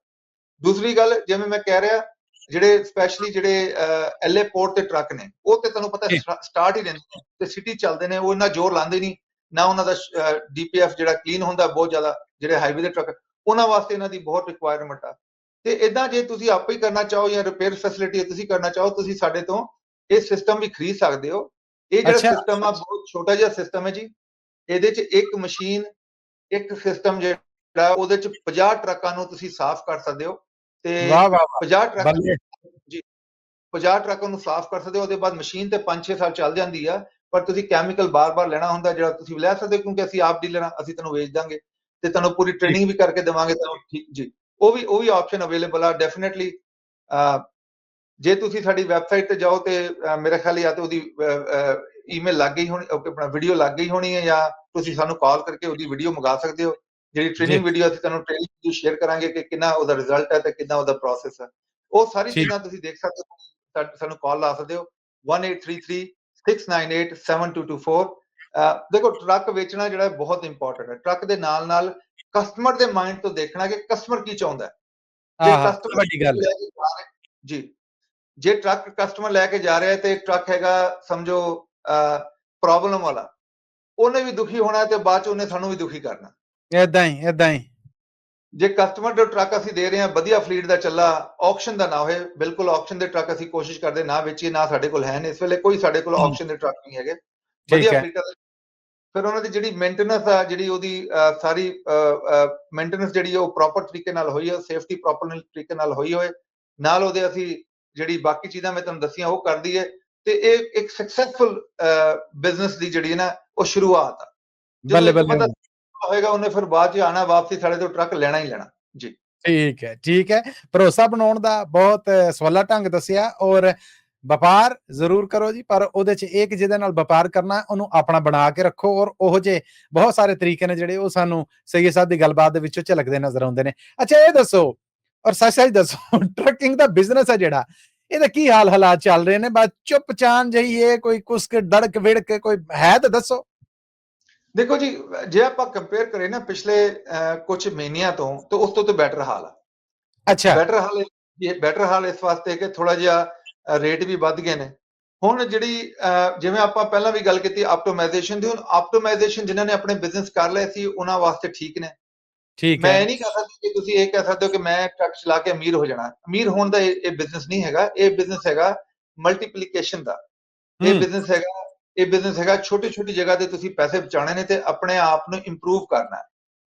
ਦੂਸਰੀ ਗੱਲ, ਜਿਵੇਂ ਮੈਂ ਕਹਿ ਰਿਹਾ, ਜਿਹੜੇ ਸਪੈਸ਼ਲੀ ਜਿਹੜੇ LA ਪੋਰਟ ਤੇ ਟਰੱਕ ਨੇ, ਉਹ ਤੇ ਤੁਹਾਨੂੰ ਪਤਾ ਸਟਾਰਟ ਹੀ ਰਹਿੰਦੇ ਨੇ ਤੇ ਸਿਟੀ ਚੱਲਦੇ ਨੇ, ਉਹ ਇੰਨਾ ਜ਼ੋਰ ਲਾਉਂਦੇ ਨਹੀਂ, ਨਾ ਉਹਨਾਂ ਦਾ DPF ਜਿਹੜਾ ਕਲੀਨ ਹੁੰਦਾ ਬਹੁਤ ਜ਼ਿਆਦਾ। ਜਿਹੜੇ ਹਾਈਵੇ ਦੇ ਟਰੱਕ, ਉਹਨਾਂ ਵਾਸਤੇ ਇਹਨਾਂ ਦੀ ਬਹੁਤ ਰਿਕੁਆਇਰਮੈਂਟ ਆ। ਤੇ ਇਦਾਂ ਜੇ ਤੁਸੀਂ ਆਪੇ ਹੀ ਕਰਨਾ ਚਾਹੋ ਜਾਂ ਰਿਪੇਅਰ ਫੈਸਿਲਿਟੀ ਤੁਸੀਂ ਕਰਨਾ ਚਾਹੋ, ਤੁਸੀਂ ਸਾਡੇ ਤੋਂ ਇਹ ਸਿਸਟਮ ਵੀ ਖਰੀਦ ਸਕਦੇ ਹੋ। ਇਹ ਜਿਹੜਾ ਅੱਛਾ ਸਿਸਟਮ ਆ ਬਹੁਤ ਛੋਟਾ ਜਿਹਾ ਸਿਸਟਮ ਹੈ ਜੀ। ਇਹਦੇ 'ਚ ਇੱਕ ਮਸ਼ੀਨ, ਇੱਕ ਸਿਸਟਮ ਜਿਹੜਾ ਉਹਦੇ 'ਚ 50 ਟਰੱਕਾਂ ਨੂੰ ਤੁਸੀਂ ਸਾਫ਼ ਕਰ ਸਕਦੇ ਹੋ, ਤੇ ਵਾਹ ਵਾਹ 50 ਟਰੱਕ ਬੱਲੇ ਜੀ, 50 ਟਰੱਕਾਂ ਨੂੰ ਸਾਫ਼ ਕਰ ਸਕਦੇ ਹੋ। ਉਹਦੇ ਬਾਅਦ ਮਸ਼ੀਨ ਤੇ 5-6 ਸਾਲ ਚੱਲ ਜਾਂਦੀ ਆ, ਪਰ ਤੁਸੀਂ ਕੈਮੀਕਲ ਬਾਰ-ਬਾਰ ਲੈਣਾ ਹੁੰਦਾ, ਜਿਹੜਾ ਤੁਸੀਂ ਲੈ ਸਕਦੇ ਹੋ, ਕਿਉਂਕਿ ਅਸੀਂ ਆਪ ਡੀਲਰ ਹਾਂ, ਅਸੀਂ ਤੁਹਾਨੂੰ ਵੇਚ ਦਾਂਗੇ ਤੇ ਤੁਹਾਨੂੰ ਪੂਰੀ ਟ੍ਰੇਨਿੰਗ ਵੀ ਕਰਕੇ ਦੇਵਾਂਗੇ ਤੁਹਾਨੂੰ। ਠੀਕ ਜੀ, ਉਹ ਵੀ ਆਪਸ਼ਨ ਅਵੇਲੇਬਲ ਆ ਡੈਫੀਨਿਟਲੀ। ਜੇ ਤੁਸੀਂ ਸਾਡੀ ਵੈਬਸਾਈਟ ਤੇ ਜਾਓ ਤੇ ਮੇਰੇ ਖਿਆਲ ਜਾਂ ਤੇ ਉਹਦੀ ਈਮੇਲ ਲੱਗ ਗਈ ਹੋਣੀ, ਆਪਣਾ ਵੀਡੀਓ ਲੱਗ ਗਈ ਹੋਣੀ ਹੈ, ਜਾਂ ਤੁਸੀਂ ਸਾਨੂੰ ਕਾਲ ਕਰਕੇ ਉਹਦੀ ਵੀਡੀਓ ਮੰਗਾ ਸਕਦੇ ਹੋ। ਜਿਹੜੀ ਜੀ ਟ੍ਰੇਨਿੰਗ ਵੀਡੀਓ ਅਸੀਂ ਤੁਹਾਨੂੰ ਟ੍ਰੇਨਿੰਗ ਸ਼ੇਅਰ ਕਰਾਂਗੇ ਕਿ ਕਿੰਨਾ ਉਹਦਾ ਰਿਜ਼ਲਟ ਹੈ ਤੇ ਕਿੰਨਾ ਉਹਦਾ ਪ੍ਰੋਸੈਸ ਹੈ, ਉਹ ਸਾਰੀ ਠੀਕ ਚੀਜ਼ਾਂ ਤੁਸੀਂ ਦੇਖ ਸਕਦੇ ਹੋ। ਸਾਨੂੰ ਕਾਲ ਲਾ ਸਕਦੇ ਹੋ 1833-698-7224। ਦੇਖੋ, ਟਰੱਕ ਵੇਚਣਾ ਜਿਹੜਾ ਬਹੁਤ ਇੰਪੋਰਟੈਂਟ ਹੈ। ਟਰੱਕ ਦੇ ਨਾਲ ਨਾਲ ਕਸਟਮਰ ਦੇ ਮਾਈਂਡ ਤੋਂ ਦੇਖਣਾ ਕਿ ਕਸਟਮਰ ਕੀ ਚਾਹੁੰਦਾ ਹੈ। ਜੇ ਆਹ ਕਸਟਮਰ ਵੱਡੀ ਗੱਲ ਹੈ ਜੀ, ਜੇ ਟਰੱਕ ਕਸਟਮਰ ਲੈ ਕੇ ਜਾ ਰਿਹਾ ਤੇ ਟਰੱਕ ਹੈਗਾ ਸਮਝੋ ਪ੍ਰੋਬਲਮ ਵਾਲਾ, ਉਹਨੇ ਵੀ ਦੁਖੀ ਹੋਣਾ ਤੇ ਬਾਅਦ ਚ ਉਹਨੇ ਸਾਨੂੰ ਵੀ ਦੁਖੀ ਕਰਨਾ। ਏਦਾਂ ਹੀ ਜੇ ਕਸਟਮਰ ਜੋ ਟਰੱਕ ਅਸੀਂ ਦੇ ਰਹੇ ਹਾਂ ਵਧੀਆ ਫਲੀਟ ਦਾ ਚੱਲਾ, ਆਕਸ਼ਨ ਦਾ ਨਾ ਹੋਏ, ਬਿਲਕੁਲ ਆਕਸ਼ਨ ਦੇ ਟਰੱਕ ਅਸੀਂ ਕੋਸ਼ਿਸ਼ ਕਰਦੇ ਨਾ ਵੇਚੀਏ, ਨਾ ਸਾਡੇ ਕੋਲ ਹੈ ਨੇ ਇਸ ਵੇਲੇ ਕੋਈ, ਸਾਡੇ ਕੋਲ ਆਕਸ਼ਨ ਦੇ ਟਰੱਕ ਨਹੀਂ ਹੈਗੇ, ਠੀਕ ਵਧੀਆ ਹੈ ਫਲੀਟਾਂ। ਫਿਰ ਉਹਨਾਂ ਦੀ ਜਿਹੜੀ ਮੇਨਟੇਨੈਂਸ ਆ, ਜਿਹੜੀ ਉਹਦੀ ਸਾਰੀ ਮੇਨਟੇਨੈਂਸ ਜਿਹੜੀ ਉਹ ਪ੍ਰੋਪਰ ਤਰੀਕੇ ਨਾਲ ਹੋਈ ਹੈ, ਸੇਫਟੀ ਪ੍ਰੋਪਰ ਤਰੀਕੇ ਨਾਲ ਹੋਈ ਹੋਏ, ਨਾਲ ਉਹਦੇ ਅਸੀਂ ਜਿਹੜੀ ਬਾਕੀ ਚੀਜ਼ਾਂ ਮੈਂ ਤੁਹਾਨੂੰ ਦੱਸੀਆਂ ਉਹ ਕਰਦੀ ਹੈ, ਤੇ ਇਹ ਇੱਕ ਸਕਸੈਸਫੁਲ ਬਿਜ਼ਨਸ ਦੀ ਜਿਹੜੀ ਹੈ ਨਾ ਉਹ ਸ਼ੁਰੂਆਤ ਆ। ਜਦੋਂ ਬੱਲੇ ਇੱਕ ਬੱਲੇ ਬੰਦਾ ਹੋਏਗਾ ਉਹਨੇ ਫਿਰ ਬਾਅਦ ਚ ਆਣਾ ਵਾਪਸੀ ਸਾਡੇ ਤੋਂ ਟਰੱਕ ਲੈਣਾ ਹੀ ਲੈਣਾ ਜੀ। ਠੀਕ ਹੈ ਭਰੋਸਾ ਬਣਾਉਣ ਦਾ ਬਹੁਤ ਸਵਾਲਾ ਢੰਗ ਦੱਸਿਆ, ਔਰ ਵਪਾਰ ਜ਼ਰੂਰ ਕਰੋ ਜੀ, ਪਰ ਉਹਦੇ ਚ ਇੱਕ ਜਿਹਦੇ ਨਾਲ ਵਪਾਰ ਕਰਨਾ ਉਹਨੂੰ ਆਪਣਾ ਬਣਾ ਕੇ ਰੱਖੋ, ਔਰ ਉਹ ਜੇ ਬਹੁਤ ਸਾਰੇ ਤਰੀਕੇ ਨੇ ਜਿਹੜੇ ਉਹ ਸਾਨੂੰ ਸਈਦ ਸਾਹਿਬ ਦੀ ਗੱਲਬਾਤ ਦੇ ਵਿੱਚੋਂ ਝਲਕਦੇ ਨਜ਼ਰ ਆਉਂਦੇ ਨੇ। ਅੱਛਾ ਇਹ ਦੱਸੋ, ਔਰ ਸੱਚ ਦੱਸੋ, ਟਰੱਕਿੰਗ ਦਾ ਬਿਜ਼ਨਸ ਹੈ ਜਿਹੜਾ, ਇਹਦੇ ਕੀ ਹਾਲਾਤ ਚੱਲ ਰਹੇ ਨੇ? ਬਸ ਚੁੱਪ ਚਾਨ ਜਿਹੀ ਹੈ, ਕੋਈ ਕੁਸਕ ਡੜਕ ਵਿੜਕ ਕੋਈ ਹੈ ਤਾਂ ਦੱਸੋ। ਦੇਖੋ ਜੀ, ਜੇ ਆਪਾਂ ਕੰਪੇਅਰ ਕਰੇ ਨਾ ਪਿਛਲੇ ਕੁਝ ਮਹੀਨਿਆਂ ਤੋਂ ਉਸ ਤੋਂ ਬੈਟਰ ਹਾਲ ਆ। ਅੱਛਾ ਬੈਟਰ ਹਾਲ ਇਸ ਵਾਸਤੇ ਕਿ ਥੋੜਾ ਜਿਹਾ ਰੇਟ ਵੀ ਵੱਧ ਗਏ ਨੇ। ਹੁਣ ਜਿਹੜੀ ਜਿਵੇਂ ਆਪਾਂ ਪਹਿਲਾਂ ਵੀ ਗੱਲ ਕੀਤੀ ਆਪਟੋਮਾਈਜ਼ੇਸ਼ਨ ਦੀ, ਹੁਣ ਆਪਟੋਮਾਈਜ਼ੇਸ਼ਨ ਜਿਨ੍ਹਾਂ ਨੇ ਆਪਣੇ ਬਿਜ਼ਨਸ ਕਰ ਲਏ ਸੀ ਉਹਨਾਂ ਵਾਸਤੇ ਠੀਕ ਨੇ। ਠੀਕ ਮੈਂ ਹੈ ਇਹ ਨਹੀਂ ਕਹਿ ਸਕਦਾ ਕਿ ਤੁਸੀਂ ਇਹ ਕਹਿ ਸਕਦੇ ਹੋ ਕਿ ਮੈਂ ਟਰੱਕ ਚਲਾ ਕੇ ਅਮੀਰ ਹੋ ਜਾਣਾ। ਅਮੀਰ ਹੋਣ ਦਾ ਇਹ ਬਿਜ਼ਨਸ ਨਹੀਂ ਹੈਗਾ, ਇਹ ਬਿਜ਼ਨਸ ਹੈਗਾ ਮਲਟੀਪਲੀਕੇਸ਼ਨ ਦਾ। ਇਹ ਬਿਜ਼ਨਸ ਹੈਗਾ ਛੋਟੀ ਛੋਟੀ ਜਗ੍ਹਾ ਤੇ ਤੁਸੀਂ ਪੈਸੇ ਬਚਾਉਣੇ ਨੇ ਤੇ ਆਪਣੇ ਆਪ ਨੂੰ ਇੰਪਰੂਵ ਕਰਨਾ ਹੈ।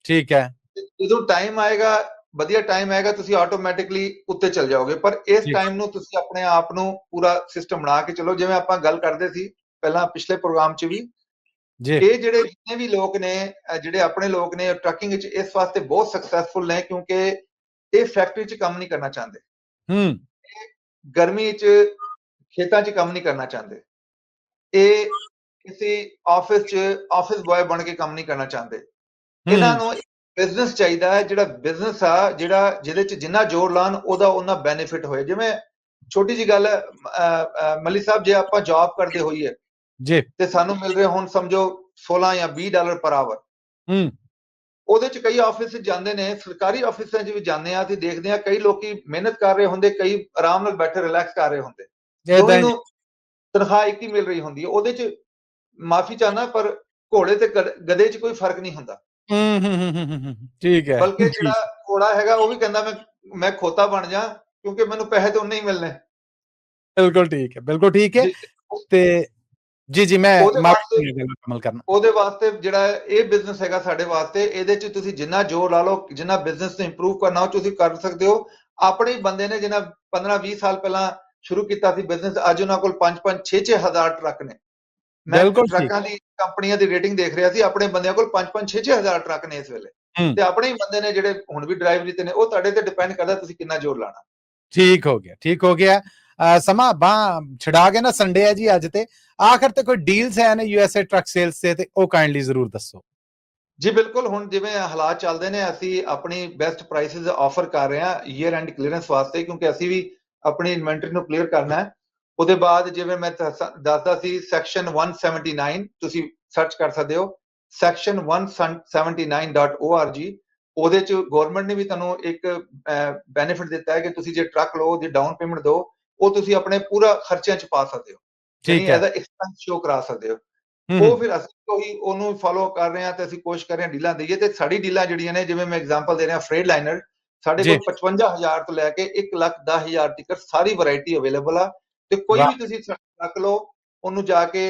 ਠੀਕ ਹੈ ਜਦੋਂ ਟਾਈਮ ਆਏਗਾ, ਵਧੀਆ ਟਾਈਮ ਆਏਗਾ, ਤੁਸੀਂ ਆਟੋਮੈਟਿਕਲੀ ਉੱਤੇ ਚੱਲ ਜਾਓਗੇ, ਪਰ ਇਸ ਟਾਈਮ ਨੂੰ ਤੁਸੀਂ ਆਪਣੇ ਆਪ ਨੂੰ ਪੂਰਾ ਸਿਸਟਮ ਬਣਾ ਕੇ ਚਲੋ। ਜਿਵੇਂ ਆਪਾਂ ਗੱਲ ਕਰਦੇ ਸੀ ਪਹਿਲਾਂ ਪਿਛਲੇ ਪ੍ਰੋਗਰਾਮ 'ਚ ਵੀ, ਇਹ ਜਿਹੜੇ ਜਿੰਨੇ ਵੀ ਲੋਕ ਨੇ, ਜਿਹੜੇ ਆਪਣੇ ਲੋਕ ਨੇ ਟਰੱਕਿੰਗ 'ਚ ਇਸ ਵਾਸਤੇ ਬਹੁਤ ਸਕਸੈਸਫੁਲ ਨੇ ਕਿਉਂਕਿ ਇਹ ਫੈਕਟਰੀ 'ਚ ਕੰਮ ਨਹੀਂ ਕਰਨਾ ਚਾਹੁੰਦੇ, ਗਰਮੀ 'ਚ ਖੇਤਾਂ 'ਚ ਕੰਮ ਨਹੀਂ ਕਰਨਾ ਚਾਹੁੰਦੇ, ਇਹ ਕਿਸੇ ਆਫਿਸ ਬॉय ਬਣ ਕੇ ਕੰਮ ਨਹੀਂ ਕਰਨਾ ਚਾਹੁੰਦੇ। ਇਹਨਾਂ ਨੂੰ ਬਿਜ਼ਨਸ ਚਾਹੀਦਾ ਹੈ, ਜਿਹੜਾ ਬਿਜ਼ਨਸ ਆ ਜਿਹਦੇ 'ਚ ਜਿੰਨਾ ਜ਼ੋਰ ਲਾਉਣ ਉਹਦਾ ਉਹਨਾਂ ਬੈਨੀਫਿਟ ਹੋਏ। ਜਿਵੇਂ ਛੋਟੀ ਜੀ ਗੱਲ ਹੈ ਮਲੀ ਸਾਹਿਬ, ਜੇ ਆਪਾਂ ਜੌਬ ਕਰਦੇ ਹੋਈਏ ਜੀ ਤੇ ਸਾਨੂੰ ਮਿਲ ਰਿਹਾ ਹੁਣ ਸਮਝੋ $16 ਜਾਂ $20 ਪਰ ਆਵਰ, ਉਹਦੇ 'ਚ ਕਈ ਆਫਿਸ ਜਾਂਦੇ ਨੇ, ਸਰਕਾਰੀ ਆਫਿਸਾਂ 'ਚ ਵੀ ਜਾਂਦੇ ਆ ਤੇ ਦੇਖਦੇ ਆ ਕਈ ਲੋਕੀ ਮਿਹਨਤ ਕਰ ਰਹੇ ਹੁੰਦੇ, ਕਈ ਆਰਾਮ ਨਾਲ ਬੈਠੇ ਰਿਲੈਕਸ ਕਰ ਰਹੇ ਹੁੰਦੇ, ਦੋਵੇਂ ਨੂੰ ਤਨਖਾਹ ਇੱਕ ਹੀ ਮਿਲ ਰਹੀ ਹੁੰਦੀ ਹੈ। ਉਹਦੇ 'ਚ ਮਾਫੀ ਚਾਹਨਾ ਪਰ ਘੋੜੇ ਤੇ ਗਧੇ 'ਚ ਕੋਈ ਫਰਕ ਨਹੀਂ ਹੁੰਦਾ। ਠੀਕ ਹੈ, ਬਲਕਿ ਜਿਹੜਾ ਘੋੜਾ ਹੈਗਾ ਉਹ ਵੀ ਕਹਿੰਦਾ ਮੈਂ ਖੋਤਾ ਬਣ ਜਾ ਕਿਉਂਕਿ ਮੈਨੂੰ ਪੈਸੇ ਤਾਂ ਉਨੇ ਹੀ ਮਿਲਣੇ। ਬਿਲਕੁਲ ਠੀਕ ਹੈ ਤੇ ਜੀ ਮੈਂ ਕਮਲ ਕਰਨਾ। ਉਹਦੇ ਵਾਸਤੇ ਜਿਹੜਾ ਇਹ ਬਿਜ਼ਨਸ ਹੈਗਾ ਸਾਡੇ ਵਾਸਤੇ, ਇਹਦੇ 'ਚ ਤੁਸੀਂ ਜਿੰਨਾ ਜ਼ੋਰ ਲਾ ਲਓ, ਜਿੰਨਾ ਬਿਜ਼ਨਸ ਨੂੰ ਇੰਪਰੂਵ ਕਰਨਾ ਉਹ ਤੁਸੀਂ ਕਰ ਸਕਦੇ ਹੋ। ਆਪਣੇ ਬੰਦੇ ਨੇ ਜਿਹਨਾਂ 15-20 ਸਾਲ ਪਹਿਲਾਂ ਸ਼ੁਰੂ ਕੀਤਾ ਸੀ ਬਿਜ਼ਨਸ, ਅੱਜ ਉਹਨਾਂ ਕੋਲ 5-5 6-6 ਹਜ਼ਾਰ ਟਰੱਕ ਨੇ। ਮੈਂ ਬਿਲਕੁਲ ਠੀਕ। ਟਰੱਕਾਂ ਦੀ ਕੰਪਨੀਆਂ ਦੀ ਰੇਟਿੰਗ ਦੇਖ ਰਿਹਾ ਸੀ, ਆਪਣੇ ਬੰਦਿਆਂ ਕੋਲ 5-5 6-6 ਹਜ਼ਾਰ ਟਰੱਕ ਨੇ ਇਸ ਵੇਲੇ, ਹੂੰ, ਤੇ ਆਪਣੇ ਹੀ ਬੰਦੇ ਨੇ ਜਿਹੜੇ ਹੁਣ ਵੀ ਡਰਾਈਵਰੀ ਤੇ ਨੇ। ਉਹ ਤੁਹਾਡੇ ਤੇ ਡਿਪੈਂਡ ਕਰਦਾ ਤੁਸੀਂ ਕਿੰਨਾ ਜ਼ੋਰ ਲਾਣਾ। ਠੀਕ ਹੋ ਗਿਆ, ਠੀਕ ਹੋ ਗਿਆ। ਸਮਾਂ ਬਾਂਹ ਛਡਾ ਕੇ ਨਾ ਸੰਡੇ ਹੈ ਜੀ ਅੱਜ ਤੇ, ਆਖਰ ਤੇ ਕੋਈ ਡੀਲਸ ਹੈ ਨੇ USA ਟਰੱਕ ਸੇਲਸ ਤੇ ਉਹ ਕਾਈਂਡਲੀ ਜ਼ਰੂਰ ਦੱਸੋ। ਜੀ ਬਿਲਕੁਲ, ਹੁਣ ਜਿਵੇਂ ਹਾਲਾਤ ਚੱਲਦੇ ਨੇ, ਅਸੀਂ ਆਪਣੀ ਬੈਸਟ ਪ੍ਰਾਈਸਿਸ ਆਫਰ ਕਰ ਰਹੇ ਹਾਂ ਈਅਰ ਐਂਡ ਕਲੀਅਰੈਂਸ ਵਾਸਤੇ, ਕਿਉਂਕਿ ਅਸੀਂ ਵੀ ਆਪਣੀ ਇਨਵੈਂਟਰੀ ਨੂੰ ਕਲੀਅਰ ਕਰਨਾ ਹੈ। ਉਹਦੇ ਬਾਅਦ ਜਿਵੇਂ ਮੈਂ ਦੱਸਦਾ ਸੀ, ਸੈਕਸ਼ਨ 179 ਤੁਸੀਂ ਸਰਚ ਕਰ ਸਕਦੇ ਹੋ, section 179.org। ਉਹਦੇ ਚ ਗਵਰਨਮੈਂਟ ਨੇ ਵੀ ਤੁਹਾਨੂੰ ਇੱਕ ਬੈਨੀਫਿਟ ਦਿੱਤਾ ਹੈ ਕਿ ਤੁਸੀਂ ਜੇ ਟਰੱਕ ਲਓ, ਉਹਦੀ ਡਾਊਨ ਪੇਮੈਂਟ ਦਿਓ, ਉਹ ਤੁਸੀਂ ਆਪਣੇ ਪੂਰਾ ਖਰਚਿਆਂ ਚ ਪਾ ਸਕਦੇ ਹੋ, ਯਾਨੀ ਠੀਕ ਹੈ। ਐਜ਼ ਅ ਐਕਸਪੈਂਸ ਸ਼ੋ ਕਰਾ ਸਕਦੇ ਹੋ। ਹੂੰ, ਉਹ ਫਿਰ ਅਸੀਂ ਉਹੀ ਉਹਨੂੰ ਫੋਲੋ ਕਰ ਰਹੇ ਹਾਂ ਤੇ ਅਸੀਂ ਕੋਸ਼ਿਸ਼ ਕਰ ਰਹੇ ਹਾਂ ਡੀਲਾਂ ਦਈਏ। ਤੇ ਸਾਡੀ ਡੀਲਾਂ ਜਿਹੜੀਆਂ ਨੇ, ਜਿਵੇਂ ਮੈਂ ਐਗਜ਼ਾਮਪਲ ਦੇ ਰਿਹਾ ਫਰੇਡ ਲਾਈਨਰ, ਸਾਡੇ ਜੀ, ਕੋਲ 55,000 ਤੋਂ ਲੈ ਕੇ 1,10,000 ਤੱਕ ਸਾਰੀ ਵੈਰਾਈਟੀ ਅਵੇਲੇਬਲ ਆ। ਤੇ ਕੋਈ ਵੀ ਵਾਹ, ਤੁਸੀਂ ਟਰੱਕ ਲਓ, ਉਹਨੂੰ ਜਾ ਕੇ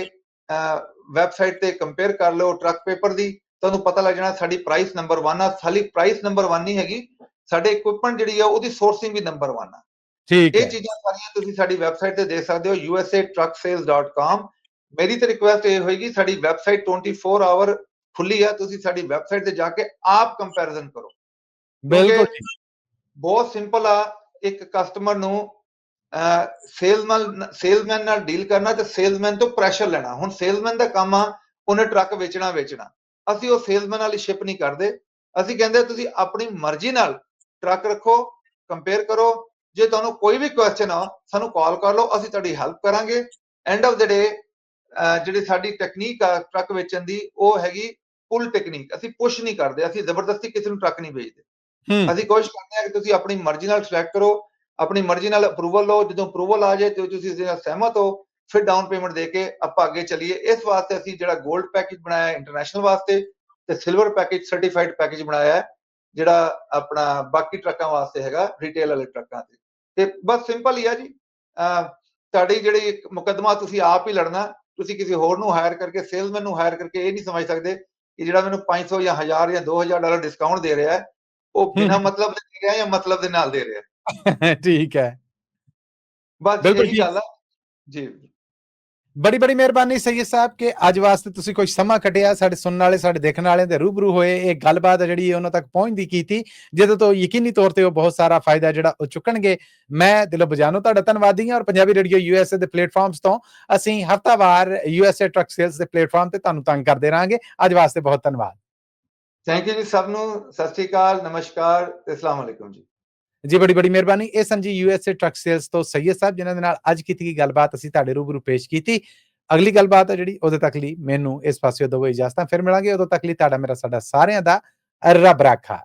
ਵੈਬਸਾਈਟ ਤੇ ਕੰਪੇਅਰ ਕਰ ਲਓ ਟਰੱਕ ਪੇਪਰ ਦੀ, ਤੁਹਾਨੂੰ ਪਤਾ ਲੱਗ ਜਾਣਾ ਸਾਡੀ ਪ੍ਰਾਈਸ ਨੰਬਰ 1 ਆ। ਖਾਲੀ ਪ੍ਰਾਈਸ ਨੰਬਰ 1 ਨਹੀਂ ਹੈਗੀ, ਸਾਡੇ ਇਕਵਿਪਮੈਂਟ ਜਿਹੜੀ ਆ ਉਹਦੀ ਸੋਰਸਿੰਗ ਵੀ ਨੰਬਰ 1 ਆ। ਠੀਕ ਇਹ ਹੈ। ਚੀਜ਼ਾਂ ਸਾਰੀਆਂ ਤੁਸੀਂ ਸਾਡੀ ਵੈਬਸਾਈਟ ਤੇ ਦੇਖ ਸਕਦੇ ਹੋ, usatrucksales.com। ਮੇਰੀ ਤੇ ਰਿਕੁਐਸਟ ਇਹ ਹੋਏਗੀ, ਸਾਡੀ ਵੈਬਸਾਈਟ 24 ਆਵਰ ਖੁੱਲੀ ਆ, ਤੁਸੀਂ ਸਾਡੀ ਵੈਬਸਾਈਟ ਤੇ ਜਾ ਕੇ ਆਪ ਕੰਪੈਰੀਜ਼ਨ ਕਰੋ, ਬਿਲਕੁਲ ਕਿਉਂਕਿ ਠੀਕ। ਬਹੁਤ ਸਿੰਪਲ ਆ ਇੱਕ ਕਸਟਮਰ ਨੂੰ ਸੇਲਸਮੈਨ ਨਾਲ ਡੀਲ ਕਰਨਾ ਤੇ ਸੇਲਸਮੈਨ ਤੋਂ ਪ੍ਰੈਸ਼ਰ ਲੈਣਾ। ਹੁਣ ਸੇਲਸਮੈਨ ਦਾ ਕੰਮ ਆ ਉਹਨੇ ਟਰੱਕ ਵੇਚਣਾ। ਅਸੀਂ ਉਹ ਸੇਲਸਮੈਨ ਵਾਲੀ ਸ਼ਿਪ ਨਹੀਂ ਕਰਦੇ। ਅਸੀਂ ਕਹਿੰਦੇ ਤੁਸੀਂ ਆਪਣੀ ਮਰਜ਼ੀ ਨਾਲ ਟਰੱਕ ਰੱਖੋ, ਕੰਪੇਅਰ ਕਰੋ। ਜੇ ਤੁਹਾਨੂੰ ਕੋਈ ਵੀ ਕੁਐਸਚਨ ਆ, ਸਾਨੂੰ ਕਾਲ ਕਰ ਲਓ, ਅਸੀਂ ਤੁਹਾਡੀ ਹੈਲਪ ਕਰਾਂਗੇ। ਐਂਡ ਆਫ ਦ ਡੇ ਜਿਹੜੀ ਸਾਡੀ ਟੈਕਨੀਕ ਆ ਟਰੱਕ ਵੇਚਣ ਦੀ, ਉਹ ਹੈਗੀ ਪੁੱਲ ਟੈਕਨੀਕ। ਅਸੀਂ ਪੁਸ਼ ਨਹੀਂ ਕਰਦੇ, ਅਸੀਂ ਜ਼ਬਰਦਸਤੀ ਕਿਸੇ ਨੂੰ ਟਰੱਕ ਨਹੀਂ ਵੇਚਦੇ। ਅਸੀਂ ਕੋਸ਼ਿਸ਼ ਕਰਦੇ ਹਾਂ ਕਿ ਤੁਸੀਂ ਆਪਣੀ ਮਰਜ਼ੀ ਨਾਲ ਸਿਲੈਕਟ ਕਰੋ, ਆਪਣੀ ਮਰਜ਼ੀ ਨਾਲ ਅਪਰੂਵਲ ਲਓ। ਜਦੋਂ ਅਪਰੂਵਲ ਆ ਜਾਏ ਤੇ ਤੁਸੀਂ ਇਸ ਨਾਲ ਸਹਿਮਤ ਹੋ, ਫਿਰ ਡਾਊਨ ਪੇਮੈਂਟ ਦੇ ਕੇ ਆਪਾਂ ਅੱਗੇ ਚੱਲੀਏ। ਇਸ ਵਾਸਤੇ ਅਸੀਂ ਜਿਹੜਾ 골ਡ ਪੈਕੇਜ ਬਣਾਇਆ ਹੈ ਇੰਟਰਨੈਸ਼ਨਲ ਵਾਸਤੇ, ਤੇ ਸਿਲਵਰ ਪੈਕੇਜ ਸਰਟੀਫਾਈਡ ਪੈਕੇਜ ਬਣਾਇਆ ਹੈ ਜਿਹੜਾ ਆਪਣਾ ਬਾਕੀ ਟਰੱਕਾਂ ਵਾਸਤੇ ਹੈਗਾ, ਰਿਟੇਲ ਵਾਲੇ ਟਰੱਕਾਂ ਤੇ ਬਸ ਸਿੰਪਲ ਹੀ ਆ ਜੀ। ਤੁਹਾਡੀ ਜਿਹੜੀ ਮੁਕੱਦਮਾ ਤੁਸੀਂ ਆਪ ਹੀ ਲੜਨਾ। ਤੁਸੀਂ ਕਿਸੇ ਹੋਰ ਨੂੰ ਹਾਇਰ ਕਰਕੇ, ਸੇਲਸਮੈਨ ਨੂੰ ਹਾਇਰ ਕਰਕੇ ਇਹ ਨਹੀਂ ਸਮਝ ਸਕਦੇ ਕਿ ਜਿਹੜਾ ਮੈਨੂੰ 500 ਜਾਂ 1000 ਜਾਂ 2000 ਡਾਲਰ ਡਿਸਕਾਊਂਟ ਦੇ ਰਿਹਾ ਹੈ, ਉਹ ਬਿਨਾਂ ਮਤਲਬ ਦੇ ਦੇ ਰਿਹਾ ਜਾਂ ਮਤਲਬ ਦੇ ਨਾਲ ਦੇ ਰਿਹਾ। ਠੀਕ ਹੈ, ਬਸ ਬਿਲਕੁਲ ਇਹੀ ਠੀਕ। ਗੱਲ ਆ ਜੀ। ਬੜੀ ਬੜੀ ਮਿਹਰਬਾਨੀ ਸਈਦ ਸਾਹਿਬ ਕਿ ਅੱਜ ਵਾਸਤੇ ਤੁਸੀਂ ਕੋਈ ਸਮਾਂ ਕੱਢਿਆ, ਸਾਡੇ ਸੁਣਨ ਵਾਲੇ, ਸਾਡੇ ਦੇਖਣ ਵਾਲਿਆਂ ਦੇ ਰੂਬਰੂ ਹੋਏ, ਇਹ ਗੱਲਬਾਤ ਜਿਹੜੀ ਉਹਨਾਂ ਤੱਕ ਪਹੁੰਚਦੀ ਕੀਤੀ, ਜਿਹਦੇ ਤੋਂ ਯਕੀਨੀ ਤੌਰ ਤੇ ਉਹ ਬਹੁਤ ਸਾਰਾ ਫਾਇਦਾ ਜਿਹੜਾ ਉਹ ਚੁੱਕਣਗੇ। ਮੈਂ ਦਿਲੋਂ ਬਜਾਨੋਂ ਤੁਹਾਡਾ ਧੰਨਵਾਦੀ ਹਾਂ। ਔਰ ਪੰਜਾਬੀ ਰੇਡੀਓ USA ਦੇ ਪਲੇਟਫਾਰਮਸ ਤੋਂ ਅਸੀਂ ਹਫਤਾਵਾਰ USA ਟਰੱਕ ਸੇਲਸ ਦੇ ਪਲੇਟਫਾਰਮ ਤੇ ਤੁਹਾਨੂੰ ਤੰਗ ਕਰਦੇ ਰਹਾਂਗੇ। ਅੱਜ ਵਾਸਤੇ ਬਹੁਤ ਧੰਨਵਾਦ। ਥੈਂਕ ਯੂ ਜੀ ਸਭ ਨੂੰ। ਸਤਿ ਸ੍ਰੀ ਅਕਾਲ, ਨਮਸਕਾਰ ਤੇ ਅਸਲਾਮ ਅਲੈਕੁਮ ਜੀ। ਜੀ ਬੜੀ ਬੜੀ ਮਿਹਰਬਾਨੀ। ਇਹ ਸਨ ਜੀ USA ਟਰੱਕ ਸੇਲਸ ਤੋਂ ਸਈਦ ਸਾਹਿਬ, ਜਿਨ੍ਹਾਂ ਦੇ ਨਾਲ ਅੱਜ ਕੀਤੀ ਗਈ ਗੱਲਬਾਤ ਅਸੀਂ ਤੁਹਾਡੇ ਰੂਬਰੂ ਪੇਸ਼ ਕੀਤੀ। ਅਗਲੀ ਗੱਲਬਾਤ ਹੈ ਜਿਹੜੀ, ਉਹਦੇ ਤੱਕ ਲਈ ਮੈਨੂੰ ਇਸ ਪਾਸੇ ਦੋ ਇਜਾਜ਼ਤਾਂ। ਫਿਰ ਮਿਲਾਂਗੇ, ਉਦੋਂ ਤੱਕ ਲਈ ਤੁਹਾਡਾ ਮੇਰਾ ਸਾਡਾ ਸਾਰਿਆਂ ਦਾ ਰੱਬ ਰਾਖਾ।